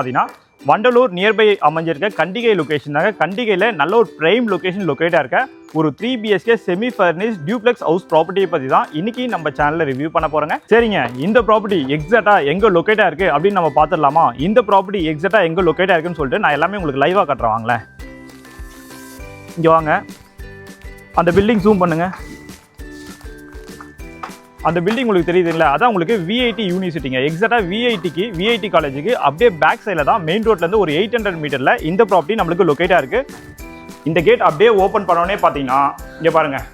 பார்த்தீங்கன்னா Vandalur nearby அமைஞ்சிருக்க Kandigai location தாங்க. கண்டிகையில் நல்ல ஒரு பிரைம் லொகேஷன் லொக்கேட்டாக இருக்க ஒரு 3 BHK semi furnish duplex house ப்ராப்பர்ட்டியை பற்றி தான் இன்னைக்கு நம்ம சேனலில் ரிவ்யூ பண்ண போகிறோங்க. சரிங்க, இந்த ப்ராப்பர்ட்டி எக்ஸாக்டாக எங்கே லொக்கேட்டாக இருக்குது அப்படின்னு நம்ம பார்த்துடலாமா? இந்த ப்ராப்பர்ட்டி எக்ஸாக்டாக எங்கே லொக்கேட்டாக இருக்குன்னு சொல்லிட்டு நான் எல்லாமே உங்களுக்கு லைவாக காட்டுறேன். வாங்களேன், இங்கே வாங்க. அந்த பில்டிங் ஜூம் பண்ணுங்க. அந்த பில்டிங் உங்களுக்கு தெரியுதுங்களா? அதான் உங்களுக்கு விஐடி யூனிவர்சிட்டிங்க. எக்ஸாக்டாக விஐடி காலேஜுக்கு அப்படியே பேக் சைடில் தான் மெயின் ரோட்லேருந்து ஒரு 800 மீட்டரில் இந்த ப்ராப்பர்ட்டி நம்மளுக்கு லொக்கேட்டாக இருக்குது. இந்த கேட் அப்படியே ஓப்பன் பண்ணோடனே பார்த்தீங்கன்னா இங்கே பாருங்கள்,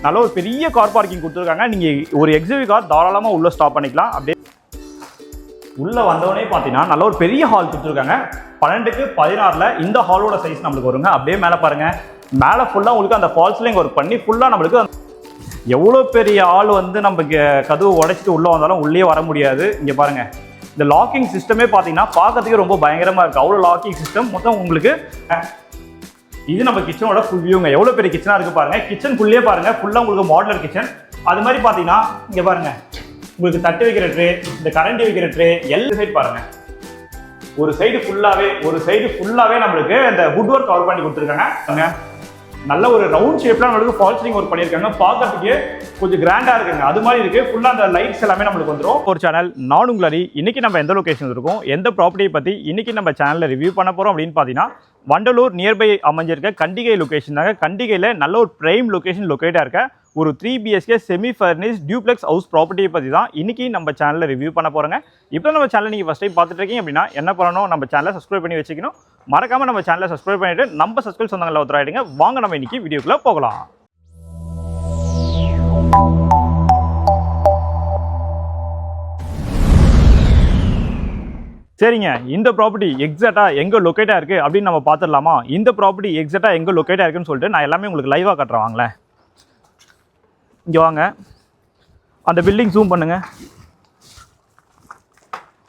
நல்ல ஒரு பெரிய கார் பார்க்கிங் கொடுத்துருக்காங்க. நீங்கள் ஒரு எக்ஸிவி கார் தாராளமாக உள்ளே ஸ்டாப் பண்ணிக்கலாம். அப்படியே உள்ளே வந்தோடனே பார்த்தீங்கன்னா நல்ல ஒரு பெரிய ஹால் கொடுத்துருக்காங்க. 12க்கு 16 இந்த ஹாலோட சைஸ் நம்மளுக்கு வருங்க. அப்படியே மேலே பாருங்கள், மேலே ஃபுல்லாக உங்களுக்கு அந்த ஃபால்ஸ்லையும் ஒர்க் பண்ணி ஃபுல்லாக நம்மளுக்கு எவ்வளோ பெரிய ஆள் வந்து நம்ம கதவு உடைச்சிட்டு உள்ளே வந்தாலும் உள்ளே வர முடியாது. இங்கே பாருங்கள், இந்த லாக்கிங் சிஸ்டமே பார்த்தீங்கன்னா பார்க்கறதுக்கு ரொம்ப பயங்கரமாக இருக்குது. அவ்வளோ லாக்கிங் சிஸ்டம். மொத்தம் உங்களுக்கு இது நம்ம கிச்சனோட ஃபுல் வியூங்க. எவ்வளோ பெரிய கிச்சனாக இருக்குது பாருங்கள். கிச்சனுக்குள்ளேயே பாருங்கள், ஃபுல்லாக உங்களுக்கு மாடுலர் கிச்சன். அது மாதிரி பார்த்தீங்கன்னா இங்கே பாருங்கள், உங்களுக்கு தட்டு வைக்கிற ட்ரே, இந்த கரண்டி வைக்கிற ட்ரே, எல்லா சைடு பாருங்கள். ஒரு சைடு ஃபுல்லாகவே நம்மளுக்கு இந்த வுட் ஒர்க் கவர் பண்ணி கொடுத்துருக்காங்க. நல்ல ஒரு ரவுண்ட் ஷேப்ல நம்மளுக்கு ஃபால் சீலிங் ஒர்க் பண்ணியிருக்காங்க. பார்க்கறதுக்கு கொஞ்சம் கிராண்டாக இருக்குங்க. அது மாதிரி இருக்குது. ஃபுல்லாக அந்த லைட்ஸ் எல்லாமே நம்மளுக்கு வந்துடும். ஒரு சேனல் நான் உங்களி இன்னைக்கு நம்ம எந்த லொகேஷன் இருக்கோம், எந்த ப்ராப்பர்ட்டியை பற்றி இன்னைக்கு நம்ம சேனலில் ரிவ்யூ பண்ண போகிறோம் அப்படின்னு பார்த்தீங்கன்னா வண்டலூர் நியர்பை அமைஞ்சிருக்க கண்டிகை லொகேஷன் தாங்க. கண்டிகையில் நல்ல ஒரு பிரைம் லொகேஷன் லொக்கேட்டாக இருக்க ஒரு 3 BHK semi furnish duplex house ப்ராப்பர்ட்டியை பற்றி தான் இன்னைக்கு நம்ம சேனலில் ரிவ்யூ பண்ண போகிறோங்க. இப்போ நம்ம சேனல் நீங்கள் ஃபஸ்ட் டைம் பார்த்துட்டு இருக்கீங்க அப்படின்னா என்ன பண்ணணும், நம்ம சேனலை சப்ஸ்கிரைப் பண்ணி வச்சுக்கணும். மறக்காமல் நம்ம சேனலை சப்ஸ்கிரைப் பண்ணிவிட்டு நம்ம சப்ஸ்கிரைப் சொந்தங்களில் ஒருத்தராயிடுங்க. வாங்க நம்ம இன்னைக்கு வீடியோக்குள்ளே போகலாம். சரிங்க, இந்த ப்ராப்பர்ட்டி எக்ஸாக்டாக எங்கே லொக்கேட்டாக இருக்குது அப்படின்னு நம்ம பார்த்துடலாமா? இந்த ப்ராப்பர்ட்டி எக்ஸாக்டாக எங்கே லொக்கேட்டாக இருக்குன்னு சொல்லிட்டு நான் எல்லாமே உங்களுக்கு லைவாக காட்டுறேன். வாங்களேன், இங்கே வாங்க. அந்த பில்டிங் ஜூம் பண்ணுங்க.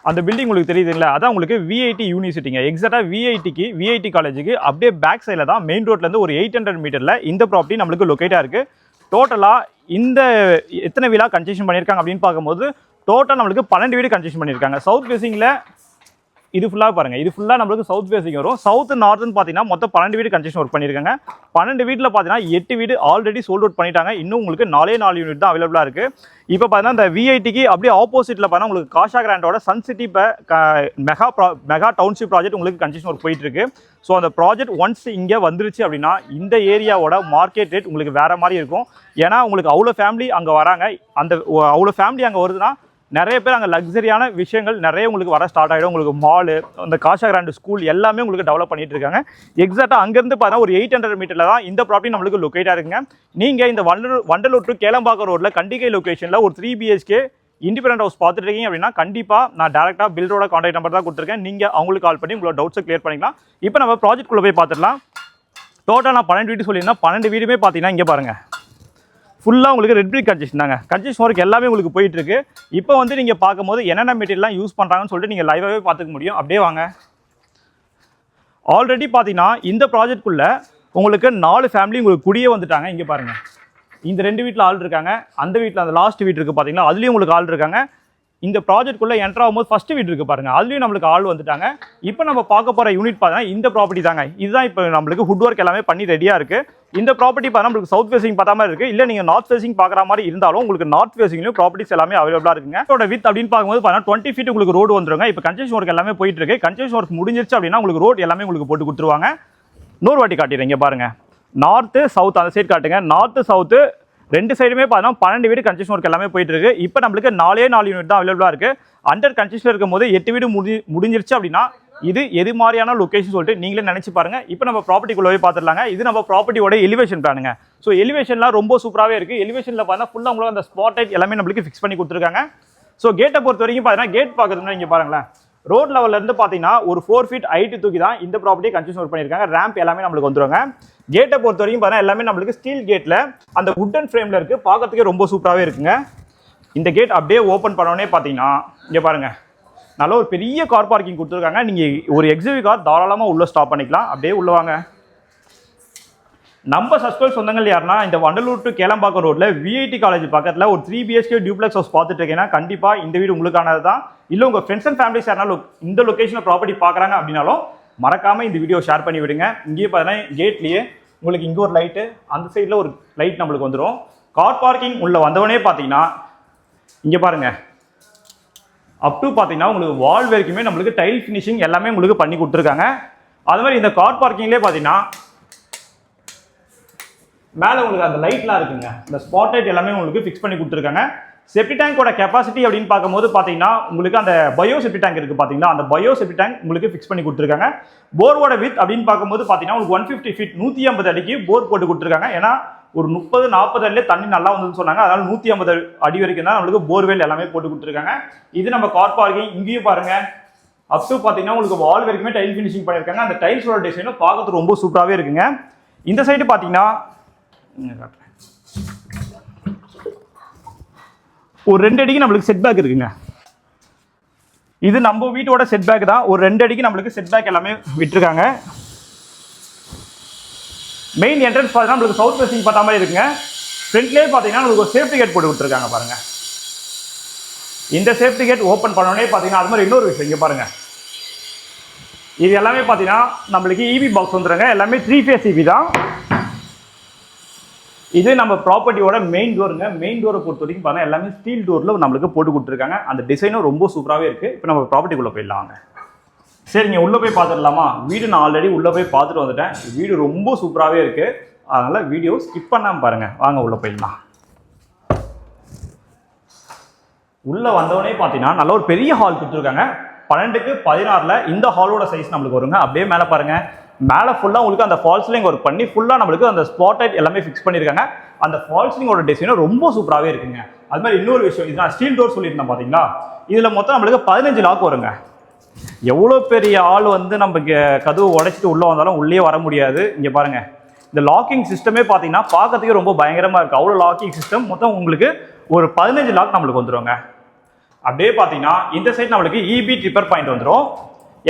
அந்த பில்டிங் உங்களுக்கு தெரியுதுங்களா? அதான் உங்களுக்கு விஐடி யூனிவர்சிட்டிங்க. எக்ஸாக்டாக விஐடி காலேஜுக்கு அப்படியே பேக் சைடில் தான் மெயின் ரோட்லேருந்து ஒரு 800 மீட்டரில் இந்த ப்ராப்பர்ட்டி நம்மளுக்கு லொக்கேட்டாக இருக்குது. டோட்டலாக இந்த எத்தனை வீடாக கன்ஸ்ட்ரக்ஷன் பண்ணியிருக்காங்க அப்படின்னு பார்க்கும்போது டோட்டல் நம்மளுக்கு 12 வீடு கன்ஸ்ட்ரக்ஷன் பண்ணியிருக்காங்க. சவுத் ஃபேசிங்கில் இது ஃபுல்லாக பாருங்கள், இது ஃபுல்லாக நம்மளுக்கு சவுத் ஃபேசிங் வரும். சவுத் நார்த்துன்னு பார்த்தீங்கன்னா மொத்தம் 12 வீடு கன்ஸ்ட்ரக்ஷன் ஒர்க் பண்ணியிருக்காங்க. 12 வீட்டில் பார்த்தீங்கன்னா 8 வீடு ஆல்ரெடி சோல்ட் அவுட் பண்ணிட்டாங்க. இன்னும் உங்களுக்கு 4 யூனிட் தான் அவைலபிளாக இருக்குது. இப்போ பார்த்தீங்கன்னா இந்த விஐடிக்கு அப்படியே ஆப்போசிட்டில் பார்த்தீங்கன்னா உங்களுக்கு காஷா கிராண்டோட சன் சிட்டி இப்போ மெகா டவுன்ஷிப் ப்ராஜெக்ட் உங்களுக்கு கன்ஸ்ட்ரக்ஷன் ஒர்க் போயிட்டு இருக்கு. ஸோ அந்த ப்ராஜெக்ட் ஒன்ஸ் இங்கே வந்துருச்சு அப்படின்னா இந்த ஏரியாவோட மார்க்கெட் ரேட் உங்களுக்கு வேறு மாதிரி இருக்கும். ஏன்னா உங்களுக்கு அவ்வளோ ஃபேமிலி அங்கே வராங்க. அந்த அவ்வளோ ஃபேமிலி அங்கே வருதுன்னா நிறைய பேர் அங்கே லக்ஸரியான விஷயங்கள் நிறைய உங்களுக்கு வர ஸ்டார்ட் ஆகிடும். உங்களுக்கு மாலு, அந்த காஷா கிராண்ட் ஸ்கூல் எல்லாமே உங்களுக்கு டெவலப் பண்ணிட்டு இருக்காங்க. எக்ஸாக்டாக அங்கேருந்து பார்த்தா ஒரு 800 மீட்டரில் தான் இந்த ப்ராப்பர்ட்டி நம்மளுக்கு லொக்கேட்டாக இருக்குங்க. நீங்கள் இந்த வண்டலூர் டு கேளம்பாக்கம் ரோட்டில் கண்டிகை லொக்கேஷனில் ஒரு 3 BHK இண்டிபெண்டன்ட் ஹவுஸ் பார்த்துட்டு இருக்கீங்க அப்படின்னா கண்டிப்பாக நான் டேரெக்டாக பில்டரோட கான்டாக்ட் நம்பர் தான் கொடுத்துருக்கேன். நீங்கள் அவங்களுக்கு கால் பண்ணி உங்களோட டவுட்ஸை கிளியர் பண்ணிக்கலாம். இப்போ நம்ம ப்ராஜெக்ட்குள்ளே போய் பார்த்துடலாம். டோட்டல் நான் 12 வீடு சொல்லியிருந்தேன். 12 வீடுமே பார்த்தீங்கன்னா இங்கே பாருங்கள், ஃபுல்லாக உங்களுக்கு ரெட் பிரிக் கன்ஸ்ட்ரக்ஷன் தாங்க. கன்ஸ்ட்ரக்ஷன் ஒர்க் எல்லாமே உங்களுக்கு போயிட்டு இருக்கு. இப்போ வந்து நீங்கள் பார்க்கும்போது என்னென்ன மெட்டீரியல்லாம் யூஸ் பண்ணுறாங்கன்னு சொல்லிட்டு நீங்கள் லைவாகவே பார்த்துக்க முடியும். அப்படியே வாங்க. ஆல்ரெடி பார்த்தீங்கன்னா இந்த ப்ராஜெக்ட்குள்ளே உங்களுக்கு 4 ஃபேமிலி உங்களுக்கு குடியே வந்துட்டாங்க. இங்கே பாருங்கள், இந்த 2 வீட்டில் ஆள் இருக்காங்க. அந்த வீட்டில் அந்த லாஸ்ட் வீடு இருக்குது பார்த்தீங்கன்னா, அதுலேயும் உங்களுக்கு ஆள் இருக்காங்க. இந்த ப்ராஜெக்ட்குள்ளே என்ட்ரு ஆகும்போது ஃபஸ்ட்டு வீடு இருக்குது பாருங்கள், அதுலேயும் நம்மளுக்கு ஆள் வந்துட்டாங்க. இப்போ நம்ம பார்க்க போகிற யூனிட் பார்த்தீங்கன்னா இந்த ப்ராப்பர்ட்டி தாங்க. இதுதான் இப்போ நம்மளுக்கு வுட் ஒர்க் எல்லாமே பண்ணி ரெடியாக இருக்குது. இந்த ப்ராப்பர்ட்டி பார்த்தா நம்மளுக்கு சவுத் ஃபேசிங் பார்த்தா மாதிரி இருக்குது. இல்லை நீங்கள் நார்த் ஃபேசிங் பார்க்குற மாதிரி இருந்தாலும் உங்களுக்கு நார்த் ஃபேசிங்லையும் ப்ராப்பர்ட்டிஸ் எல்லாமே அவைலபிளாக இருக்குங்க. இதோட வித் அப்படின்னு பார்க்கும்போது பார்த்தீங்கன்னா 20 ஃபீட் உங்களுக்கு ரோடு வந்துருங்க. இப்போ கன்ஸ்ட்ரக்ஷன் ஒர்க் எல்லாமே போயிட்டு இருக்கு. கன்ஸ்ட்ரக்ஷன் ஒர்க் முடிஞ்சிருச்சு அப்படின்னா உங்களுக்கு ரோடு எல்லாமே உங்களுக்கு போட்டு கொடுத்துருவாங்க. இன்னொரு வாட்டி காட்டிடுறீங்க பாருங்கள், நார்த்து சவுத் அந்த சைடு காட்டுங்க. நார்த்து சவுத்து 2 சைடுமே பார்த்தீங்கன்னா 12 வீடு கன்ஸ்ட்ரக்ஷன் ஒர்க் எல்லாமே போயிட்டு இருக்கு. இப்போ நம்மளுக்கு 4 யூனிட் தான் அவைலபிளாக இருக்குது. அண்டர் கன்ஸ்ட்ரக்ஷன் இருக்கும் போது 8 வீடு முடிஞ்சிருச்சு அப்படின்னா இது எது மாதிரியான லொகேஷன் சொல்லிட்டு நீங்களே நினைச்சு பாருங்க. இப்போ நம்ம ப்ராப்பர்ட்டிக்குள்ளே பார்த்துடலாங்க. இது நம்ம ப்ராப்பர்ட்டியோட எலிவேஷன் பிளானுங்க. ஸோ எலிவேஷன்லாம் ரொம்ப சூப்பராகவே இருக்குது. எலிவேஷனில் பார்த்தீங்கன்னா ஃபுல்லாக உங்களுக்கு அந்த ஸ்பாட் லைட் எல்லாமே நம்மளுக்கு ஃபிக்ஸ் பண்ணி கொடுத்துருக்காங்க. ஸோ கேட்டை பொறுத்த வரைக்கும் பார்த்தீங்கன்னா கேட் பார்க்குறதுனா இங்கே பாருங்களேன், ரோட் லெவல்லேருந்து பார்த்தீங்கன்னா ஒரு 4 ஃபீட் ஹைட்டு தூக்கி தான் இந்த ப்ராப்பர்ட்டியை கன்ஸ்ட்ரக்ஷன் ஒர்க் பண்ணியிருக்காங்க. ரேம்ப் எல்லாமே நம்மளுக்கு வந்துருவாங்க. கேட்டை பொறுத்த வரைக்கும் பார்த்தீங்கன்னா எல்லாமே நம்மளுக்கு ஸ்டீல் கேட்டில் அந்த வுட்டன் ஃப்ரேமில் இருக்குது. பார்க்கறதுக்கே ரொம்ப சூப்பராகவே இருக்குங்க. இந்த கேட் அப்படியே ஓப்பன் பண்ணோடனே பார்த்தீங்கன்னா இங்கே பாருங்கள், நல்ல ஒரு பெரிய கார் பார்க்கிங் கொடுத்துருக்காங்க. நீங்கள் ஒரு எக்ஸிவி கார் தாராளமாக உள்ளே ஸ்டாப் பண்ணிக்கலாம். அப்படியே உள்ள வாங்க. நம்ம சப்ஸ்கிரைப் சொந்தங்கள் யாருன்னா இந்த வண்டலூர் டு கேளம்பாக்கம் ரோட்ல விஐடி காலேஜ் பக்கத்தில் ஒரு 3 BHK டியூப்ளெக்ஸ் ஹவுஸ் பார்த்துட்டு இருக்கீங்கன்னா கண்டிப்பாக இந்த வீடு உங்களுக்கானது தான். இல்லை உங்கள் ஃப்ரெண்ட்ஸ் அண்ட் ஃபேமிலிஸ் யாருனாலும் இந்த லொக்கேஷனில் ப்ராப்பர்ட்டி பார்க்குறாங்க அப்படின்னாலும் மறக்காமல் இந்த வீடியோ ஷேர் பண்ணி விடுங்க. இங்கேயே பார்த்தீங்கன்னா கேட்லேயே உங்களுக்கு இங்கே ஒரு லைட்டு, அந்த சைடில் ஒரு லைட் நம்மளுக்கு வந்துடும். கார் பார்க்கிங் உள்ள வந்தவனே பார்த்தீங்கன்னா இங்கே பாருங்கள், அப் டு பார்த்தீங்கன்னா உங்களுக்கு வால் வரைக்குமே நம்மளுக்கு டைல் ஃபினிஷிங் எல்லாமே உங்களுக்கு பண்ணி கொடுத்துருக்காங்க. அது மாதிரி இந்த கார் பார்க்கிங்லேயே பார்த்தீங்கன்னா மேலே உங்களுக்கு அந்த லைட்லாம் இருக்குங்க, இந்த ஸ்பாட் லைட் எல்லாமே உங்களுக்கு ஃபிக்ஸ் பண்ணி கொடுத்துருக்காங்க. செப்டி டேங்கோட கெப்பாசிட்டி அப்படின்னு பார்க்கும்போது பார்த்தீங்கன்னா உங்களுக்கு அந்த பயோ செப்டி டேங்க் இருக்குது பார்த்தீங்களா, அந்த பயோ செப்டி டேங்க் உங்களுக்கு ஃபிக்ஸ் பண்ணி கொடுத்துருக்காங்க. போரோட வித் அப்படின்னு பார்க்கும்போது பார்த்தீங்கன்னா உங்களுக்கு 150 ஃபீட் 150 அடிக்கு போர் போட்டு கொடுத்துருக்காங்க. ஏன்னா ஒரு 30-40 அடிலே தண்ணி நல்லா வந்ததுன்னு சொன்னாங்க, அதனால 150 அடி வரைக்கும் தான் நம்மளுக்கு போர்வெல் எல்லாமே போட்டு கொடுத்துருக்காங்க. இது நம்ம கார் பார்க்கிங். இங்கேயும் பாருங்க, அப் டு பார்த்தீங்கன்னா உங்களுக்கு வால் வரைக்குமே டைல் ஃபினிஷிங் பண்ணியிருக்காங்க. அந்த டைல்ஸோட டிசைனும் பார்க்கறதுக்கு ரொம்ப சூப்பராகவே இருக்குங்க. இந்த சைடு பார்த்தீங்கன்னா ஒரு 2 அடிக்கு நம்மளுக்கு செட் பேக் இருக்குங்க. இது நம்ம வீட்டோட செட் பேக் தான். ஒரு 2 அடிக்கு நம்மளுக்கு செட் பேக் எல்லாமே விட்டுருக்காங்க. மெயின் என்ட்ரன்ஸ் பார்த்தீங்கன்னா நம்மளுக்கு சவுத் ஃபேசிங் பார்த்த மாதிரி இருக்குங்க. ஃப்ரண்ட்லேயே பார்த்தீங்கன்னா நம்மளுக்கு ஒரு சேஃப்டி கேட் போட்டு கொடுத்துருக்காங்க பாருங்க. இந்த சேஃப்டி கேட் ஓப்பன் பண்ணோடனே பார்த்தீங்கன்னா அது மாதிரி இன்னொரு விஷயம் இங்கே பாருங்க, இது எல்லாமே பார்த்தீங்கன்னா நம்மளுக்கு இபி பாக்ஸ் வந்துடுங்க. எல்லாமே 3 ஃபேஸ் இபி தான். இது நம்ம ப்ராப்பர்ட்டியோட மெயின் டோருங்க. மெயின் டோரை பொறுத்த வரைக்கும் பார்த்தீங்கன்னா எல்லாமே ஸ்டீல் டோரில் நம்மளுக்கு போட்டு கொடுத்துருக்காங்க. அந்த டிசைனும் ரொம்ப சூப்பராகவே இருக்குது. இப்போ நம்ம ப்ராப்பர்ட்டிக்குள்ளே போயிடலாங்க. சரிங்க, உள்ளே போய் பார்த்துடலாமா? வீடு நான் ஆல்ரெடி உள்ளே போய் பார்த்துட்டு வந்துட்டேன். வீடு ரொம்ப சூப்பராகவே இருக்குது, அதனால் வீடியோ ஸ்கிப் பண்ணாமல் பாருங்கள். வாங்க உள்ளே போயிடலாம். உள்ளே வந்தவொடனே பார்த்தீங்கன்னா நல்ல ஒரு பெரிய ஹால் கொடுத்துருக்காங்க. 12x16 இந்த ஹாலோட சைஸ் நம்மளுக்கு வருங்க. அப்படியே மேலே பாருங்கள், மேலே ஃபுல்லாக உங்களுக்கு அந்த ஃபால்ஸ்லிங் ஒர்க் பண்ணி ஃபுல்லாக நம்மளுக்கு அந்த ஸ்பாட் லைட் எல்லாமே ஃபிக்ஸ் பண்ணியிருக்காங்க. அந்த ஃபால்ஸ்லிங்கோட டிசைனும் ரொம்ப சூப்பராகவே இருக்குங்க. அது மாதிரி இன்னொரு விஷயம், இது நான் ஸ்டீல் டோர் சொல்லியிருந்தேன் பார்த்தீங்களா, இதில் மொத்தம் நம்மளுக்கு 15 லாக் வருங்க. எவ்வளோ பெரிய ஆள் வந்து நம்ம கதவு உடைச்சிட்டு உள்ளே வந்தாலும் உள்ளே வர முடியாது. இங்கே பாருங்கள், இந்த லாக்கிங் சிஸ்டமே பார்த்தீங்கன்னா பார்க்கறதுக்கே ரொம்ப பயங்கரமாக இருக்குது. அவ்வளோ லாக்கிங் சிஸ்டம். மொத்தம் உங்களுக்கு ஒரு 15 லாக் நம்மளுக்கு வந்துடுங்க. அப்படியே பார்த்தீங்கன்னா இந்த சைடு நம்மளுக்கு இபி ட்ரிப்பர் பாயிண்ட் வந்துடும்.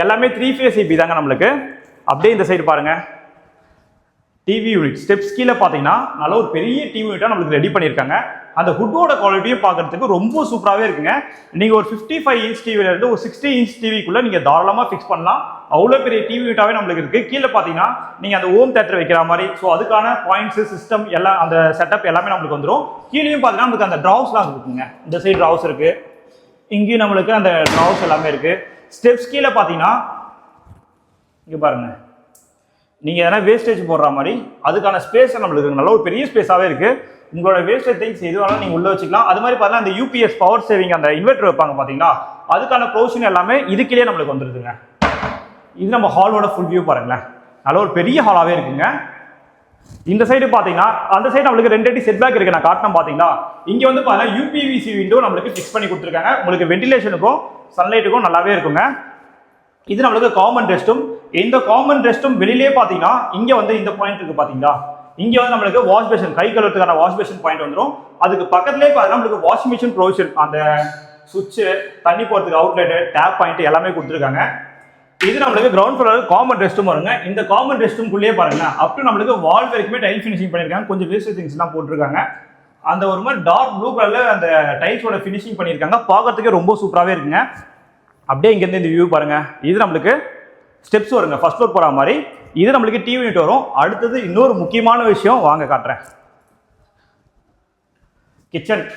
எல்லாமே 3 ஃபேஸ் இபி தாங்க நம்மளுக்கு. அப்படியே இந்த சைடு பாருங்க, டிவி யூனிட் ஸ்டெப்ஸ் கீழே பார்த்தீங்கன்னா நல்ல ஒரு பெரிய டிவி யூனிட்டாக நம்மளுக்கு ரெடி பண்ணியிருக்காங்க. அந்த ஹுட்டோட குவாலிட்டியும் பார்க்கறதுக்கு ரொம்ப சூப்பராகவே இருக்குங்க. நீங்கள் ஒரு 55 இன்ச் டிவிலேருந்து ஒரு 60 இன்ச் டிவிக்குள்ளே நீங்கள் தாராளமாக ஃபிக்ஸ் பண்ணலாம். அவ்வளோ பெரிய டிவி யூனிட்டாகவே நம்மளுக்கு இருக்குது. கீழே பார்த்தீங்கன்னா நீங்கள் அந்த ஹோம் தேட்டர் வைக்கிற மாதிரி, ஸோ அதுக்கான பாயிண்ட்ஸு சிஸ்டம் எல்லாம் அந்த செட்டப் எல்லாமே நம்மளுக்கு வந்துடும். கீழேயும் பார்த்தீங்கன்னா நம்மளுக்கு அந்த ட்ராவ்ஸ்லாம் இருக்குங்க. இந்த சைடு ட்ராவ்ஸ் இருக்குது, இங்கேயும் நம்மளுக்கு அந்த ட்ராவ்ஸ் எல்லாமே இருக்குது. ஸ்டெப்ஸ் கீழே பார்த்தீங்கன்னா இங்கே பாருங்க, நீங்கள் எதனா வேஸ்டேஜ் போடுற மாதிரி அதுக்கான ஸ்பேஸ் நம்மளுக்கு நல்ல ஒரு பெரிய ஸ்பேஸாகவே இருக்குது. உங்களோட வேஸ்டேஜ் திங்ஸ் எது வேணாலும் நீங்கள் உள்ளே வச்சுக்கலாம். அது மாதிரி பார்த்தீங்கன்னா அந்த யூபிஎஸ் பவர் சேவிங் அந்த இன்வெர்டர் வைப்பாங்க பார்த்தீங்களா, அதுக்கான ப்ரொவிஷன் எல்லாமே இதுக்கிலே நம்மளுக்கு வந்துடுதுங்க. இது நம்ம ஹாலோட ஃபுல் வியூ பாருங்களேன், நல்ல ஒரு பெரிய ஹாலாகவே இருக்குங்க. இந்த சைடு பார்த்தீங்கன்னா அந்த சைடு நம்மளுக்கு 2 அடி செட் பேக் இருக்குது. நான் காட்டினேன் பார்த்தீங்களா, இங்கே வந்து பார்த்தீங்கன்னா யூபிவிசி விண்டோ நம்மளுக்கு ஃபிக்ஸ் பண்ணி கொடுத்துருக்காங்க. உங்களுக்கு வென்டிலேஷனுக்கும் சன்லைட்டுக்கும் நல்லாவே இருக்குங்க. இது நம்மளுக்கு காமன் ரெஸ்ட் ரூம். இந்த காமன் ரெஸ்ட் ரூம் வெளியிலே பார்த்தீங்கன்னா இங்கே வந்து இந்த பாயிண்ட் இருக்குது பார்த்தீங்களா, இங்கே வந்து நம்மளுக்கு வாஷ் பேஷன், கை கழுவுறதுக்கான வாஷ் பேஷன் பாயிண்ட் வந்துடும். அதுக்கு பக்கத்துலேயே பார்த்தீங்கன்னா நம்மளுக்கு வாஷிங் மிஷின் ப்ரொவிஷன், அந்த சுவிட்சு, தண்ணி போகிறதுக்கு அவுட்லெட்டு, டேப் பாயிண்ட் எல்லாமே கொடுத்துருக்காங்க. இது நம்மளுக்கு ground floor common rest room வருங்க. இந்த காமன் ரெஸ்ட் ரூம்குள்ளேயே பாருங்க, அப் டு நம்மளுக்கு வால் வரைக்குமே டைல் ஃபினிஷிங் பண்ணியிருக்காங்க. கொஞ்சம் வேஸ்ட் திங்ஸ்லாம் போட்டிருக்காங்க. அந்த ஒரு மாதிரி டார்க் ப்ளூ கலரில் அந்த டைல்ஸோட ஃபினிஷிங் பண்ணியிருக்காங்க. பார்க்கறதுக்கே ரொம்ப சூப்பராகவே இருக்குங்க. அப்படியே இங்கேருந்து இந்த வியூ பாருங்க, இது நம்மளுக்கு ஸ்டெப்ஸ் வருங்க, ஃபர்ஸ்ட் ஃப்ளோர் போகிற மாதிரி. இது நம்மளுக்கு டிவி யூனிட் வரும். அடுத்தது இன்னொரு முக்கியமான விஷயம், வாங்க காட்டுறேன்.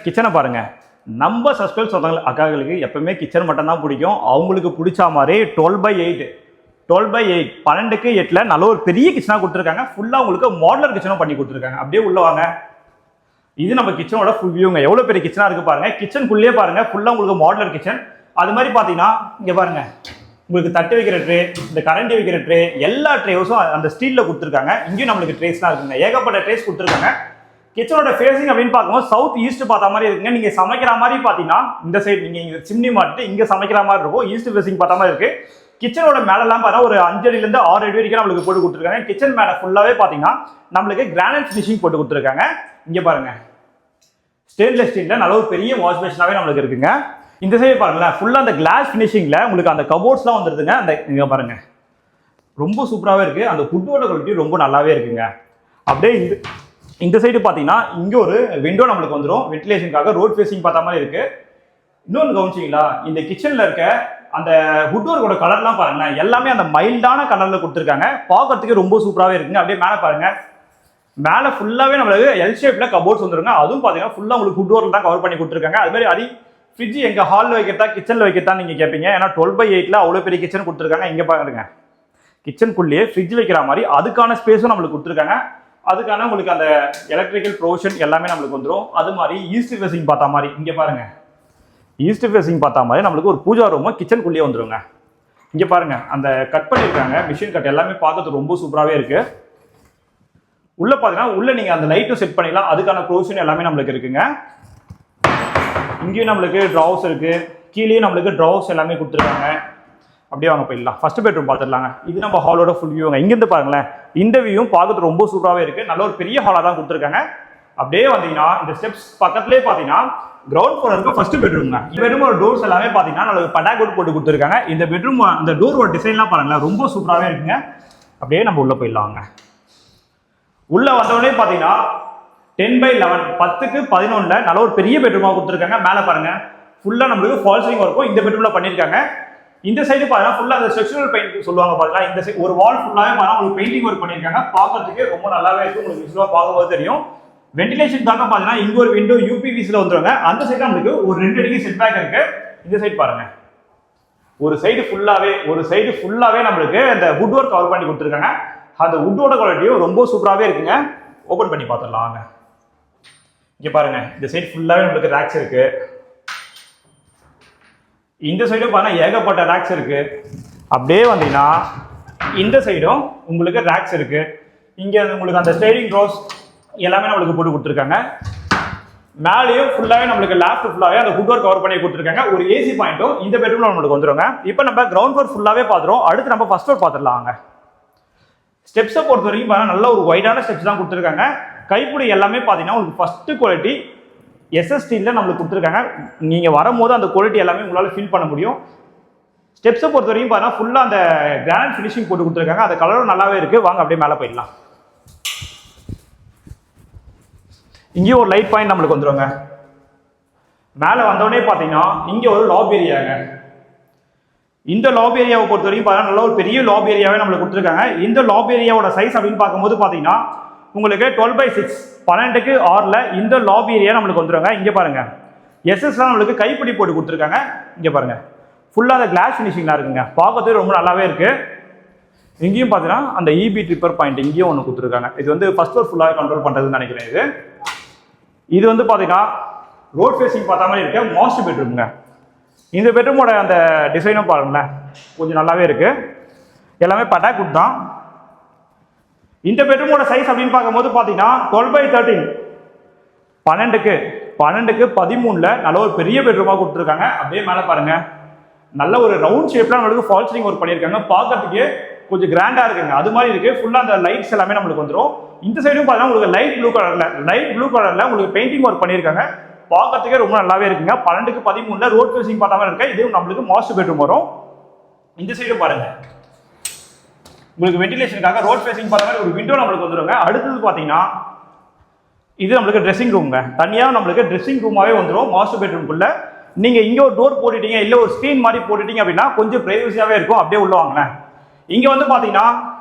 கிச்சனை பாருங்க. நம்ம சப்ஸ்கிரைப் சொந்தங்கள் அக்காக்களுக்கு எப்பவுமே கிச்சன் மட்டும் தான் பிடிக்கும். அவங்களுக்கு பிடிச்ச மாதிரி 12x8 12x8 நல்ல ஒரு பெரிய கிச்சனாக கொடுத்துருக்காங்க. ஃபுல்லாக உங்களுக்கு மாடலர் கிச்சனும் பண்ணி கொடுத்துருக்காங்க. அப்படியே உள்ள வாங்க, இது நம்ம கிச்சனோட ஃபுல் வியூங்க. எவ்வளோ பெரிய கிச்சனாக இருக்குது பாருங்க. கிச்சனுக்குள்ளேயே பாருங்க, ஃபுல்லாக உங்களுக்கு மாடலர் கிச்சன். அது மாதிரி பார்த்தீங்கன்னா இங்கே பாருங்க, உங்களுக்கு தட்டு வைக்கிற ட்ரே, இந்த கரண்டி வைக்கிற ட்ரே, எல்லா ட்ரேஸும் அந்த ஸ்டீலில் கொடுத்துருக்காங்க. இங்கேயும் நம்மளுக்கு ட்ரேஸ்லாம் இருக்குங்க, ஏகப்பட்ட ட்ரேஸ் கொடுத்துருக்காங்க. கிச்சனோட ஃபேஸிங் அப்படின்னு பார்க்கும்போது சவுத் ஈஸ்ட் பார்த்த மாதிரி இருக்குங்க. நீங்கள் சமைக்கிற மாதிரி பார்த்தீங்கன்னா இந்த சைடு நீங்கள் இங்கே சிம்னி மாட்டிட்டு இங்கே சமைக்கிற மாதிரி இருக்கும். ஈஸ்ட் ஃபேஸிங் பார்த்த மாதிரி இருக்குது. கிச்சனோட மேலெல்லாம் பார்த்தா ஒரு 5 அடியிலேருந்து 6 அடி வரைக்கும் நம்மளுக்கு போட்டு கொடுத்துருக்காங்க. கிச்சன் மேலே ஃபுல்லாகவே பார்த்தீங்கன்னா நம்மளுக்கு கிரானைட் ஃபினிஷிங் போட்டு கொடுத்துருக்காங்க. இங்கே பாருங்க, ஸ்டெயின்லெஸ் ஸ்டீலில் நல்ல ஒரு பெரிய வாஷ் பேஷனாகவே நம்மளுக்கு இருக்குங்க. இந்த சைடு பாருங்களேன், ஃபுல்லாக அந்த கிளாஸ் ஃபினிஷிங்கில் உங்களுக்கு அந்த கபோர்ட்ஸ்லாம் வந்துடுதுங்க. அந்த இங்கே பாருங்க, ரொம்ப சூப்பராகவே இருக்குது. அந்த ஃபுட்டோட குவாலிட்டி ரொம்ப நல்லாவே இருக்குங்க. அப்படியே இந்த சைடு பார்த்தீங்கன்னா இங்கே ஒரு விண்டோ நம்மளுக்கு வந்துடும், வென்டிலேஷனுக்காக ரோட் ஃபேஸிங் பார்த்த மாதிரி இருக்கு. இன்னொன்று கவனிச்சிங்களா, இந்த கிச்சனில் இருக்க அந்த வுட்வொர்க்கோட கலர்லாம் பாருங்களேன், எல்லாமே அந்த மைல்டான கலரில் கொடுத்துருக்காங்க. பார்க்கறதுக்கு ரொம்ப சூப்பராகவே இருக்குங்க. அப்படியே மேலே பாருங்க, மேலே ஃபுல்லாகவே நம்மளுக்கு எல் ஷேப்பில் கபோர்ட்ஸ் வந்துருங்க. அதுவும் பார்த்தீங்கன்னா ஃபுல்லாக உங்களுக்கு வுட்வொர்க் தான் கவர் பண்ணி கொடுத்துருக்காங்க. அது மாதிரி ஃப்ரிட்ஜ் எங்கள் ஹாலில் வைக்கிறதா கிச்சனில் வைக்கிறதா நீங்கள் கேட்பீங்க. ஏன்னா 12/8 அவ்வளோ பெரிய கிச்சன் கொடுத்துருக்காங்க. இங்கே பாருங்க, கிச்சனுக்குள்ளேயே ஃப்ரிட்ஜ் வைக்கிற மாதிரி அதுக்கான ஸ்பேஸும் நம்மளுக்கு கொடுத்துருக்காங்க. அதுக்கான உங்களுக்கு அந்த எலக்ட்ரிக்கல் ப்ரொவிஷன் எல்லாமே நம்மளுக்கு வந்துடும். அது மாதிரி ஈஸ்ட் ஃபேஸிங் பார்த்தா மாதிரி இங்கே பாருங்க, ஈஸ்ட் ஃபேஸிங் பார்த்தா மாதிரி நம்மளுக்கு ஒரு பூஜா ரூமும் கிச்சனுக்குள்ளேயே வந்துருங்க. இங்கே பாருங்க, அந்த கட் பண்ணியிருக்காங்க, மிஷின் கட் எல்லாமே பார்க்கறதுக்கு ரொம்ப சூப்பராகவே இருக்கு. உள்ள பார்த்தீங்கன்னா உள்ள நீங்கள் அந்த லைட்டும் செட் பண்ணிக்கலாம். அதுக்கான ப்ரொவிஷன் எல்லாமே நம்மளுக்கு இருக்குங்க. இங்கேயும் நம்மளுக்கு ட்ராவ்ஸ் இருக்கு, கீழேயும் நம்மளுக்கு ட்ராவ்ஸ் எல்லாமே கொடுத்துருக்காங்க. அப்படியே வாங்க போயிடலாம். ஃபர்ஸ்ட் பெட்ரூம் பார்த்துடலாங்க. இது நம்ம ஹாலோட ஃபுல் வியூங்க. இங்கேருந்து பாருங்களேன், இந்த வியூவும் பார்க்கறது ரொம்ப சூப்பராகவே இருக்கு. நல்ல ஒரு பெரிய ஹாலாக தான் கொடுத்துருக்காங்க. அப்படியே வந்தீங்கன்னா இந்த ஸ்டெப்ஸ் பக்கத்துலேயே பார்த்தீங்கன்னா கிரவுண்ட் ஃப்ளோர் இருக்க ஃபர்ஸ்ட் பெட்ரூம்ங்க. இந்த பெட்ரூமோட டோர்ஸ் எல்லாமே பார்த்தீங்கன்னா நல்ல பட்டாகோட் போட்டு கொடுத்துருக்காங்க. இந்த பெட்ரூம் அந்த டோரோட டிசைன்லாம் பாருங்களேன், ரொம்ப சூப்பராகவே இருக்குங்க. அப்படியே நம்ம உள்ள போயிடலாங்க. உள்ள வந்தோடனே பார்த்தீங்கன்னா 10/11 10க்கு 11 நல்ல ஒரு பெரிய பெட்ரூமாக கொடுத்துருக்காங்க. மேலே பாருங்க, ஃபுல்லாக நம்மளுக்கு ஃபால் சீலிங் ஒர்க்கும் இந்த பெட்ரூமில் பண்ணியிருக்காங்க. இந்த சைடு பார்த்தீங்கன்னா ஃபுல்லாக அந்த செக்ஷுவல் பெயிண்ட் சொல்லுவாங்க பார்த்தீங்கன்னா, இந்த சைடு ஒரு வால் ஃபுல்லாகவே பார்த்தா உங்களுக்கு பெயிண்டிங் ஒர்க் பண்ணியிருக்காங்க. பார்க்கறதுக்கு ரொம்ப நல்லாவே இருக்கும். உங்களுக்கு விசுவலாக பார்க்கும்போது தெரியும். வென்டிலேஷனுக்காக பார்த்தீங்கன்னா இங்கே ஒரு விண்டோ யூபிவிசியில் வந்துருவாங்க. அந்த சைடு நம்மளுக்கு ஒரு 2 அடிக்கு செட் பேக் இருக்கு. இந்த சைடு பாருங்க, ஒரு சைடு ஃபுல்லாகவே நம்மளுக்கு இந்த வுட் ஒர்க் கவர் பண்ணி கொடுத்துருக்காங்க. அந்த வுட்டோட குவாலிட்டியும் ரொம்ப சூப்பராகவே இருக்குங்க. ஓப்பன் பண்ணி பார்த்துடலாம். இங்கே பாருங்க, இந்த சைடு ஃபுல்லாகவே நம்மளுக்கு ரேக்ஸ் இருக்கு. இந்த சைடும் பார்த்தீங்கன்னா ஏகப்பட்ட ரேக்ஸ் இருக்கு. அப்படியே வந்தீங்கன்னா இந்த சைடும் உங்களுக்கு ரேக்ஸ் இருக்கு. இங்கே உங்களுக்கு அந்த ஸ்லைடிங் ட்ரோஸ் எல்லாமே நம்மளுக்கு போட்டு கொடுத்துருக்காங்க. மேலேயும் ஃபுல்லாகவே நம்மளுக்கு லேஃப்ட் ஃபுல்லாகவே அந்த வுட் ஒர்க் கவர் பண்ணி கொடுத்துருக்காங்க. ஒரு ஏசி பாயிண்ட்டும் இந்த பெட்ரூம்ல நம்மளுக்கு வந்துருங்க. இப்போ நம்ம கிரவுண்ட் ஃப்ளோர் ஃபுல்லாகவே பார்த்துருவோம். அடுத்து நம்ம ஃபர்ஸ்ட் ஃப்ளோர் பார்த்துடலாங்க. ஸ்டெப்ஸை பொறுத்த வரைக்கும் பார்த்தீங்கன்னா நல்ல ஒரு வைடான ஸ்டெப்ஸ் தான் கொடுத்துருக்காங்க. கைப்பிடி எல்லாமே பார்த்தீங்கன்னா உங்களுக்கு ஃபர்ஸ்ட் குவாலிட்டி எஸ்எஸ்டியில் நம்மளுக்கு கொடுத்துருக்காங்க. நீங்கள் வரும்போது அந்த குவாலிட்டி எல்லாமே உங்களால் ஃபீல் பண்ண முடியும். ஸ்டெப்ஸை பொறுத்த வரைக்கும் பார்த்தீங்கன்னா ஃபுல்லாக அந்த கிரானைட் ஃபினிஷிங் போட்டு கொடுத்துருக்காங்க. அந்த கலரும் நல்லாவே இருக்குது. வாங்க அப்படியே மேலே போயிடலாம். இங்கேயும் ஒரு லைட் பாயிண்ட் நம்மளுக்கு வந்துருங்க. மேலே வந்தோடனே பார்த்தீங்கன்னா இங்கே ஒரு லாபி ஏரியாங்க. இந்த லாபி ஏரியாவை பொறுத்த வரைக்கும் பார்த்தீங்கன்னா நல்ல ஒரு பெரிய லாபி ஏரியாவே நம்மளுக்கு கொடுத்துருக்காங்க. இந்த லாபி ஏரியாவோட சைஸ் அப்படின்னு பார்க்கும்போது பார்த்தீங்கன்னா உங்களுக்கு 12/6 12க்கு 6 இந்த லாபி ஏரியா நம்மளுக்கு வந்துருங்க. இங்கே பாருங்க, எஸ்எஸ்லாம் நம்மளுக்கு கைப்பிடி போட்டு கொடுத்துருக்காங்க. இங்கே பாருங்க, ஃபுல்லாக அந்த கிளாஸ் ஃபினிஷிங்லாம் இருக்குங்க. பார்க்கறதுக்கு ரொம்ப நல்லாவே இருக்கு. இங்கேயும் பார்த்தீங்கன்னா அந்த இபி ட்ரிப்பர் பாயிண்ட் இங்கேயும் ஒன்று கொடுத்துருக்காங்க. இது வந்து ஃபர்ஸ்ட் ஃப்ளோர் ஃபுல்லாக கண்ட்ரோல் பண்ணுறதுன்னு நினைக்கிறேன். இது வந்து பார்த்தீங்கன்னா ரோட் ஃபேஸிங் பார்த்த மாதிரி இருக்க மாஸ்டர் பெட்ரூம்ங்க. இந்த பெட்ரூமோட அந்த டிசைனும் பாருங்களேன், கொஞ்சம் நல்லாவே இருக்கு. எல்லாமே பட்டாக்குட் தான். இந்த பெட்ரூமோட சைஸ் அப்படின்னு பார்க்கும்போது பார்த்தீங்கன்னா 12/13 12க்கு 13 நல்ல ஒரு பெரிய பெட்ரூமாக கொடுத்துருக்காங்க. அப்படியே மேலே பாருங்க, நல்ல ஒரு ரவுண்ட் ஷேப்ல நம்மளுக்கு ஃபால் சீலிங் ஒர்க் பண்ணியிருக்காங்க. பார்க்கறதுக்கு கொஞ்சம் கிராண்டா இருக்குங்க. அது மாதிரி இருக்கு. ஃபுல்லாக அந்த லைட்ஸ் எல்லாமே நம்மளுக்கு வந்துடும். இந்த சைடும் பார்த்தீங்கன்னா உங்களுக்கு லைட் ப்ளூ கலர்ல உங்களுக்கு பெயிண்டிங் ஒர்க் பண்ணியிருக்காங்க. பார்க்கறதுக்கே ரொம்ப நல்லாவே இருக்குங்க. 12க்கு 13 ரோட் ஃபேஸிங் பார்த்த மாதிரி இருக்கு. இதுவும் நம்மளுக்கு மாஸ்டர் பெட்ரூம் வரும். இந்த சைடும் பாருங்க, உங்களுக்கு வென்டிலேஷனுக்காக ரோட் ஃபேஸிங் பார்த்த மாதிரி ஒரு விண்டோ நம்மளுக்கு வந்துருங்க. அடுத்தது பார்த்தீங்கன்னா இது நம்மளுக்கு ட்ரெஸ்ஸிங் ரூம்ங்க. தனியாக நம்மளுக்கு ட்ரெஸ்ஸிங் ரூமாவே வந்துடும் மாஸ்டர் பெட்ரூம்குள்ள. நீங்க இங்க ஒரு டோர் போட்டுட்டீங்க, இல்ல ஒரு ஸ்க்ரீன் மாதிரி போட்டுட்டீங்க அப்படின்னா கொஞ்சம் பிரைவசியாவே இருக்கும். அப்படியே உள்ள வாங்களேன். இங்க வந்து பாத்தீங்கன்னா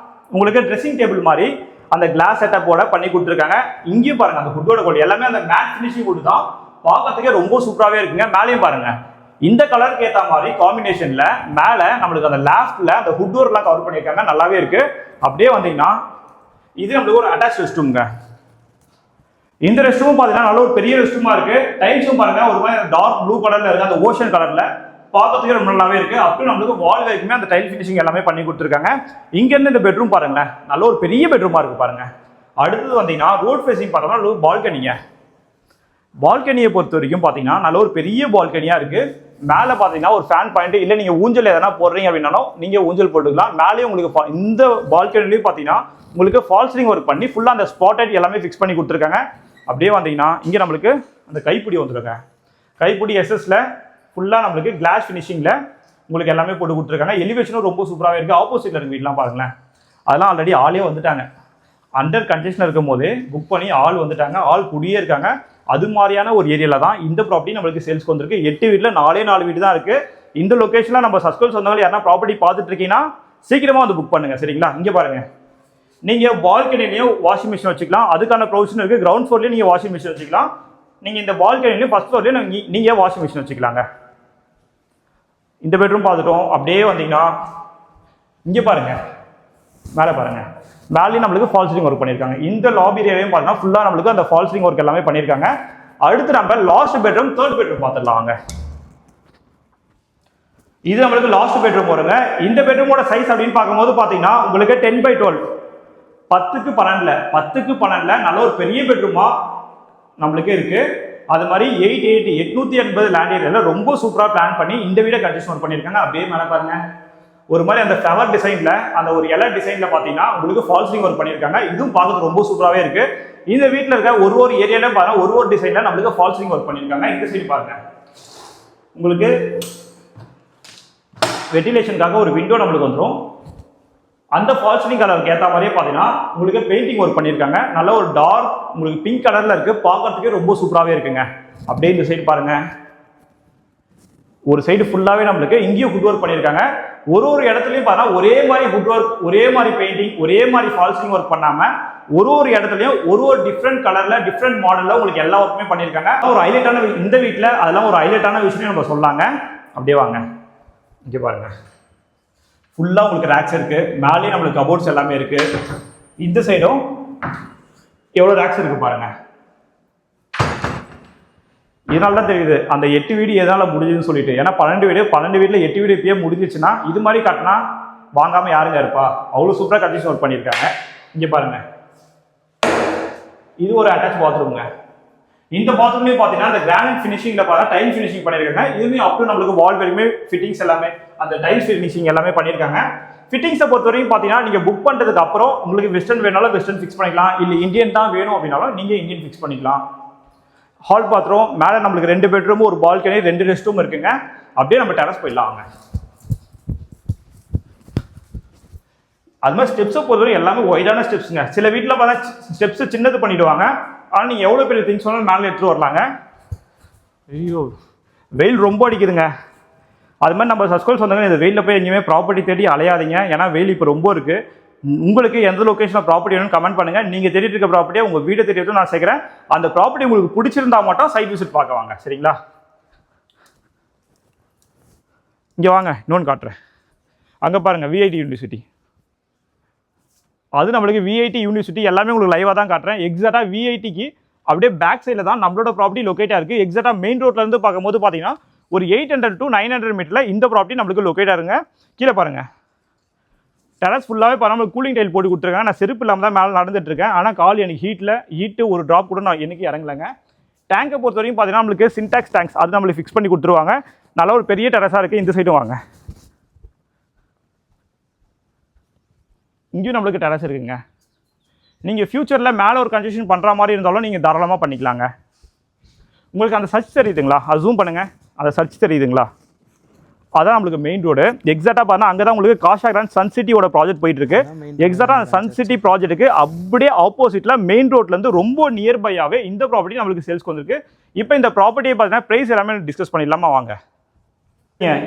உங்களுக்கு ட்ரெஸ்ஸிங் டேபிள் மாதிரி அந்த கிளாஸ் செட்டப்போட பண்ணி கொடுத்துருக்காங்க. இங்கேயும் பாருங்க, அந்த வுட்டோட குவாலிட்டி எல்லாமே அந்த மேட் ஃபினிஷிங் வுட் தான். பார்க்கறதுக்கே ரொம்ப சூப்பராகவே இருக்குங்க. மேலேயும் பாருங்க, இந்த கலருக்கு ஏற்ற மாதிரி காம்பினேஷன்ல மேலே நம்மளுக்கு அந்த லேஃப்ட்ல அந்த வுட் டோர்லாம் கவர் பண்ணியிருக்காங்க. நல்லாவே இருக்கு. அப்படியே வந்தீங்கன்னா இது நம்மளுக்கு ஒரு அட்டாச் ரெஸ்ட் ரூம்ங்க. இந்த ரெஸ்ட் ரூம் பார்த்தீங்கன்னா நல்ல ஒரு பெரிய ரெஸ்ட் ரூமா இருக்கு. டைல்ஸும் பாருங்க ஒரு மாதிரி டார்க் ப்ளூ கலர்ல இருக்கு, அந்த ஓஷன் கலர்ல. பார்க்கறதுக்கு ரொம்ப நல்லாவே இருக்கு. அப்படியே நம்மளுக்கு வால் வரைக்குமே அந்த டைல் ஃபினிஷிங் எல்லாமே பண்ணி கொடுத்துருக்காங்க. இங்க இருந்து இந்த பெட்ரூம் பாருங்களேன், நல்ல ஒரு பெரிய பெட்ரூமா இருக்கு பாருங்க. அடுத்தது வந்தீங்கன்னா ரோட் ஃபேஸிங் பார்த்தோம்னா பால்கனிங்க. பால்கனியை பொறுத்த வரைக்கும் பார்த்தீங்கன்னா நல்ல ஒரு பெரிய பால்கனியா இருக்கு. மேலே பார்த்தீங்கன்னா ஒரு ஃபேன் பாயிண்ட், இல்லை நீங்க ஊஞ்சல் எதனா போடுறீங்க அப்படின்னாலும் நீங்க ஊஞ்சல் போட்டுக்கலாம். மேலேயும் உங்களுக்கு இந்த பால்கனிலையும் பார்த்தீங்கன்னா உங்களுக்கு ஃபால் சீலிங் ஒர்க் பண்ணி ஃபுல்லாக அந்த ஸ்பாட் எல்லாமே ஃபிக்ஸ் பண்ணி கொடுத்துருக்காங்க. அப்படியே வந்தீங்கன்னா இங்கே நம்மளுக்கு அந்த கைப்பிடி வந்துருங்க. கைப்பிடி எஸ்எஸ்ல ஃபுல்லாக நம்மளுக்கு கிளாஸ் ஃபினிஷிங்கில் உங்களுக்கு எல்லாமே போட்டு கொடுத்துருக்காங்க. எலிவேஷனும் ரொம்ப சூப்பராகவே இருக்குது. ஆப்போசிட்டில் இருக்க வீட்லாம் பாருங்களேன், அதெல்லாம் ஆல்ரெடி ஆளே வந்துட்டாங்க. அண்டர் கன்ஜெஷன் இருக்கும் போது புக் பண்ணி ஆள் வந்துட்டாங்க, ஆள் குடியே இருக்காங்க. அது மாதிரியான ஒரு ஏரியாவில் தான் இந்த ப்ராப்பர்ட்டி நம்மளுக்கு சேல்ஸ்க்கு வந்திருக்கு. 8 வீட்டில் 4 வீடு தான் இருக்குது. இந்த லொக்கேஷனில் நம்ம சப்ஸ்கிரைப் சொந்தங்கள் யாரா ப்ராப்பர்ட்டி பார்த்துட்டு இருக்கீங்கன்னா சீக்கிரமாக வந்து புக் பண்ணுங்க. சரிங்களா? இங்கே பாருங்க, நீங்கள் பால்கனிலையும் வாஷிங் மிஷின் வச்சுக்கலாம். அதுக்கான ப்ரொவிஷன் இருக்குது. கிரவுண்ட் ஃப்ளோர்லேயும் நீங்கள் வாஷிங் மிஷின் வச்சுக்கலாம். நீங்கள் இந்த பால்கனிலையும் ஃபர்ஸ்ட் ஃப்ளோர்லேயும் நீங்கள் வாஷிங் மிஷின் வச்சுக்கலாங்க. இந்த பெட்ரூம் பார்த்துட்டோம். அப்படியே வந்தீங்கன்னா இங்கே பாருங்க, மேலே பாருங்க, மேலேயும் நம்மளுக்கு ஃபால் சீலிங் ஒர்க் பண்ணியிருக்காங்க. இந்த லாபி ஏரியாவையும் பார்த்தீங்கன்னா ஃபுல்லாக நம்மளுக்கு அந்த ஃபால் சீலிங் ஒர்க் எல்லாமே பண்ணியிருக்காங்க. அடுத்து நம்ம லாஸ்ட் பெட்ரூம், தேர்ட் பெட்ரூம் பார்த்துடலாங்க. இது நம்மளுக்கு லாஸ்ட் பெட்ரூம் வருங்க. இந்த பெட்ரூமோட சைஸ் அப்படின்னு பார்க்கும்போது பார்த்தீங்கன்னா உங்களுக்கு 10x12, 10க்கு 12 நல்ல ஒரு பெரிய பெட்ரூமா நம்மளுக்கு இருக்கு. அது மாதிரி 880 லேண்ட் ஏரியால ரொம்ப சூப்பராக பிளான் பண்ணி இந்த வீடை கன்ஸ்ட்ரக்ஷன் ஒர்க் பண்ணியிருக்காங்க. அப்படியே மேலே பாருங்க, ஒரு மாதிரி அந்த ஃப்ளவர் டிசைன்ல, அந்த ஒரு இலை டிசைன்ல பார்த்தீங்கன்னா உங்களுக்கு ஃபால் சீலிங் ஒர்க் பண்ணியிருக்காங்க. இதுவும் பார்க்கறது ரொம்ப சூப்பராகவே இருக்கு. இந்த வீட்டில் இருக்க ஒரு ஏரியால பாருங்க, ஒரு டிசைன்ல நம்மளுக்கு ஃபால் சீலிங் ஒர்க் பண்ணியிருக்காங்க. இந்த சைடு பாருங்க, உங்களுக்கு வென்டிலேஷனுக்காக ஒரு விண்டோ நம்மளுக்கு வந்துடும். அந்த ஃபால் சீலிங் கலருக்கு ஏற்ற மாதிரியே பார்த்தீங்கன்னா உங்களுக்கு பெயிண்டிங் ஒர்க் பண்ணியிருக்காங்க. நல்ல ஒரு டார்க் உங்களுக்கு பிங்க் கலர்ல இருக்கு, பார்க்கறதுக்கு ரொம்ப சூப்பராகவே இருக்குங்க. அப்படியே இந்த சைடு பாருங்க, ஒரு சைடு ஃபுல்லாகவே நம்மளுக்கு இங்கேயும் ஃபுட் ஒர்க் பண்ணியிருக்காங்க. ஒரு இடத்துலையும் பார்த்தா ஒரே மாதிரி ஃபுட் ஒர்க், ஒரே மாதிரி பெயிண்டிங், ஒரே மாதிரி ஃபால் சீலிங் ஒர்க் பண்ணாமல் ஒரு இடத்துலையும் ஒரு டிஃப்ரெண்ட் கலர்ல, டிஃப்ரெண்ட் மாடல்ல உங்களுக்கு எல்லா ஒர்க்குமே பண்ணியிருக்காங்க. ஒரு ஹைலைட்டான இந்த வீட்டில் அதெல்லாம் ஒரு ஹைலைட்டான விஷயம் நம்ம சொல்லாங்க. அப்படியே வாங்க, இங்கே பாருங்க, ஃபுல்லாக உங்களுக்கு ரேக்ஸ் இருக்கு. மேலேயும் நம்மளுக்கு கபோர்ட்ஸ் எல்லாமே இருக்கு. இந்த சைடும் எவ்வளோ ரேக்ஸ் இருக்கு பாருங்க. இதனால தான் தெரியுது அந்த 8 வீடு எதனால முடிஞ்சுன்னு சொல்லிட்டு. ஏன்னா 12 வீட்டில் 8 வீடு இப்பயே முடிஞ்சிச்சுன்னா இது மாதிரி கட்டினா வாங்காம யாருங்க இருப்பா? அவ்வளோ சூப்பராக கண்டிஷன் ஒர்க் பண்ணியிருக்காங்க. இங்கே பாருங்க, இது ஒரு அட்டாச் பாத்ரூம்ங்க. இந்த பாத்ரூம்லேயும் பார்த்தீங்கன்னா அந்த கிரானைட் ஃபினிஷிங்ல பார்த்தா டைல் ஃபினிஷிங் பண்ணியிருக்காங்க. இதுவுமே அப்புறம் நம்மளுக்கு வால் வரைக்குமே ஃபிட்டிங்ஸ் எல்லாமே அந்த டைல் ஃபினிஷிங் எல்லாமே பண்ணியிருக்காங்க. ஃபிட்டிங்ஸை பொறுத்த வரைக்கும் பார்த்தீங்கன்னா நீங்கள் புக் பண்ணுறதுக்கு அப்புறம் உங்களுக்கு வெஸ்டர்ன் வேணாலும் வெஸ்டர்ன் ஃபிக்ஸ் பண்ணிக்கலாம், இல்லை இந்தியன் தான் வேணும் அப்படின்னாலும் நீங்கள் இந்தியன் ஃபிக்ஸ் பண்ணிக்கலாம். ஹால் பாத்ரூம், மேலே நம்மளுக்கு 2 பெட்ரூம், ஒரு பால்கனி, 2 ரெஸ்ட் ரூம் இருக்குங்க. அப்படியே நம்ம டெரஸ் போயிடலாம். அது மாதிரி ஸ்டெப்ஸை பொறுத்தவரை எல்லாமே ஒய்டான ஸ்டெப்ஸுங்க. சில வீட்டில் பார்த்தா ஸ்டெப்ஸை சின்னது பண்ணிடுவாங்க. ஆனால் நீங்கள் எவ்வளோ பெரிய திங்ஸ் சொன்னாலும் மேலே எடுத்துகிட்டு வரலாங்க. ஐயோ, வெயில் ரொம்ப அடிக்குதுங்க. அது மாதிரி நம்ம சஸ்கோல் சொந்தங்க, இந்த வெயிலில் போய் எங்கேயுமே ப்ராப்பர்ட்டி தேடி அலையாதீங்க. ஏன்னா வெயில் இப்போ ரொம்ப இருக்குது. உங்களுக்கு எந்த லொக்கேஷனில் ப்ராப்பர்ட்டி வேணும்னு கமெண்ட் பண்ணுங்கள். நீங்கள் தேடிட்டு இருக்க ப்ராப்பர்ட்டியை உங்கள் வீட்டை தேடிட்டு நான் சேர்க்குறேன். அந்த ப்ராப்பர்ட்டி உங்களுக்கு பிடிச்சிருந்தா மட்டும் சைட் விசிட் பார்க்க வாங்க. சரிங்களா? இங்கே வாங்க, இன்னொன்று காட்டுறேன். அங்கே பாருங்கள், விஐடி யூனிவர்சிட்டி. அது நம்மளுக்கு விஐடி யூனிவர்சிட்டி எல்லாமே உங்களுக்கு லைவாக தான் காட்டுறேன். எக்ஸாக்டாக விஐடிக்கு அப்படியே பேக் சைடில் தான் நம்மளோட ப்ராப்பர்ட்டி லொக்கேட்டாக இருக்குது. எக்ஸாக்டாக மெயின் ரோட்லேருந்து பார்க்கும்போது பார்த்தீங்கன்னா ஒரு 800 to 900 மீட்டரில் இந்த ப்ராப்பர்ட்டி நம்மளுக்கு லொக்கேட்டாக இருங்க. கீழே பாருங்கள், டெரஸ் ஃபுல்லாகவே பரவாயில்ல கூலிங் டைல் போட்டு கொடுத்துருக்காங்க. நான் செருப்பு இல்லாமல் தான் மேலே நடந்துட்டு இருக்கேன். ஆனால் கால் எனக்கு ஹீட்டு ஒரு ட்ராப் கூட நான் எனக்கு இறங்கலைங்க. டேங்கை பொறுத்த வரைக்கும் பார்த்தீங்கன்னா நம்மளுக்கு சின்டாக்ஸ் டேங்க்ஸ் அது நம்மளுக்கு ஃபிக்ஸ் பண்ணி கொடுத்துருவாங்க. நல்ல ஒரு பெரிய டெரஸாக இருக்குது. இந்த சைடும் வாங்க, இங்கேயும் நம்மளுக்கு டெரஸ் இருக்குங்க. நீங்கள் ஃபியூச்சரில் மேலே ஒரு கன்ஸ்ட்ரக்ஷன் பண்ணுற மாதிரி இருந்தாலும் நீங்கள் தாராளமாக பண்ணிக்கலாங்க. உங்களுக்கு அந்த சர்ச் தெரியுதுங்களா? அது ஜூம் பண்ணுங்கள், அந்த சர்ச் தெரியுதுங்களா? அதான் நம்மளுக்கு மெயின் ரோடு. எக்ஸாக்டாக பார்த்தா அங்கே தான் உங்களுக்கு காஷா கிராண்ட் சன் சிட்டியோட ப்ராஜெக்ட் போயிட்டு இருக்கு. எக்ஸாக்டாக அந்த சன் சிட்டி ப்ராஜெக்ட்டுக்கு அப்படியே ஆப்போசிட்டில் மெயின் ரோட்லேருந்து ரொம்ப நியர்பையாகவே இந்த ப்ராப்பர்ட்டி நம்மளுக்கு சேல்ஸ்க்கு வந்திருக்கு. இப்போ இந்த ப்ராப்பர்ட்டியை பார்த்தீங்கன்னா ப்ரைஸ் எல்லாமே டிஸ்கஸ் பண்ணிடலாமா? வாங்க.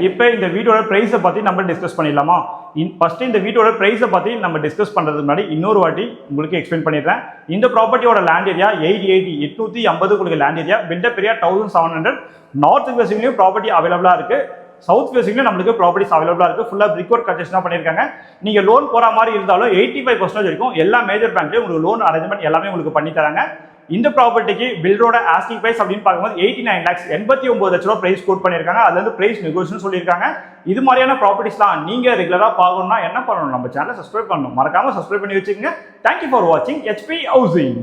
இப்போ இந்த வீட்டோட ப்ரைஸை பற்றி நம்ம டிஸ்கஸ் பண்ணிடலாமா? ஃபர்ஸ்ட் இந்த வீட்டோட ப்ரைஸை பற்றி நம்ம டிஸ்கஸ் பண்ணுறதுக்கு முன்னாடி இன்னொரு வாட்டி உங்களுக்கு எக்ஸ்பிளைன் பண்ணிடுறேன். இந்த ப்ராப்பர்ட்டியோட லேண்ட் ஏரியா 850 உங்களுக்கு land area, built up area 1700. North வெஸ்ட்லையும் ப்ராப்பர்ட்டி அவைலபிளாக இருக்குது. சவுத் ஃபேசிங்ல நம்மளுக்கு ப்ராப்பர்ட்டிஸ் அவைலபிளாக இருக்குது. ஃபுல்லாக பிரிக் ஒர்க் கன்ஸ்ட்ரக்ஷன் பண்ணியிருக்காங்க. நீங்கள் லோன் போகிற மாதிரி இருந்தாலும் 85% வரைக்கும் எல்லா மேஜர் பேங்க்லேயும் உங்களுக்கு லோன் அரேஞ்ச்மெண்ட் எல்லாமே உங்களுக்கு பண்ணி தராங்க. இந்த ப்ராப்பர்ட்டிக்கு பில்டரோட ஆஸ்கிங் பிரைஸ் அப்படின்னு பார்க்கும்போது 89 lakhs 89 லட்ச ரூபா பிரைஸ் கோட் பண்ணியிருக்காங்க. அதுல இருந்து பிரைஸ் நெகோஷியேஷன் சொல்லியிருக்காங்க. இது மாதிரியான ப்ராப்பர்ட்டிஸ்லாம் நீங்கள் ரெகுலராக பார்க்கணும்னா என்ன பண்ணணும்? நம்ம சேனலை சப்ஸ்கிரைப் பண்ணணும். மறக்காம சப்ஸ்கிரைப் பண்ணி வச்சுக்கோங்க. தேங்க்யூ ஃபார் வாட்சிங் HP ஹவுசிங்.